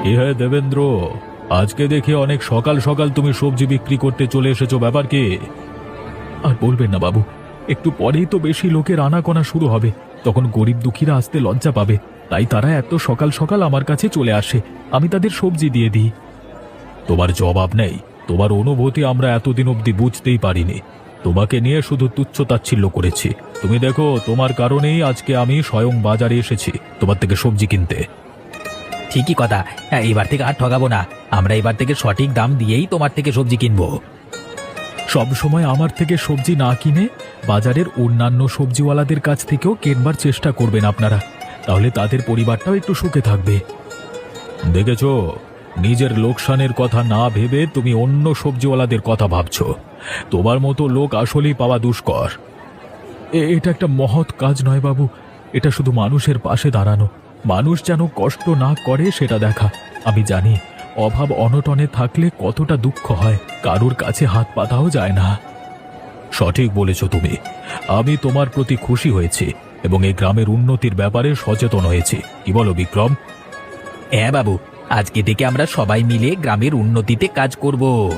কি হে দেবেন্দ্র, আজকে দেখি অনেক সকাল সকাল তুমি সবজি বিক্রি করতে চলে এসেছো, ব্যাপার কি? আর বলবেন না বাবু, একটু পরেই তো বেশি লোকের আনাগোনা শুরু হবে, তখন গরিব দুঃখীরা আসতে লজ্জা পাবে, তাই তারা এত সকাল সকাল আমার কাছে চলে আসে, আমি তাদের সবজি দিয়ে দিই। তোমার জবাব নেই, তোমার অনুভূতি আমরা এতদিন অবধি বুঝতেই পারিনি। তোমাকে নিয়ে শুধু তুচ্ছ-তাচ্ছিল্য করেছি। তুমি দেখো, তোমার কারণেই আজকে আমি স্বয়ং বাজারে এসেছি তোমার থেকে সবজি কিনতে। ঠিকই কথা। হ্যাঁ, এবার থেকে আর ঠকাবো না। আমরা এবার থেকে সঠিক দাম দিয়েই তোমার থেকে সবজি কিনবো। সব সময় আমার থেকে সবজি না কিনে বাজারের অন্যান্য সবজিওয়ালাদের কাছ থেকেও কেনবার চেষ্টা করবেন আপনারা, তাহলে তাদের পরিবারটাও একটু সুখে থাকবে। দেখেছো, নিজের লোকসানের কথা না ভেবে তুমি অন্য সবজিওয়ালাদের কথা ভাবছো। তোমার মতো লোক আসলেই পাওয়া দুষ্কর। এটা একটা মহৎ কাজ নয় বাবু, এটা শুধু মানুষের পাশে দাঁড়ানো, মানুষ যেন কষ্ট না করে সেটা দেখা। আমি জানি অভাব অনটনে থাকলে কতটা দুঃখ হয়, কারুর কাছে হাত পাতাও যায় না। সঠিক বলেছ তুমি, আমি তোমার প্রতি খুশি হয়েছি এবং এই গ্রামের উন্নতির ব্যাপারে সচেতন হয়েছি। কি বলো বিক্রম? হ্যাঁ বাবু, আজকে থেকে আমরা সবাই মিলে গ্রামের উন্নতিতে কাজ করব।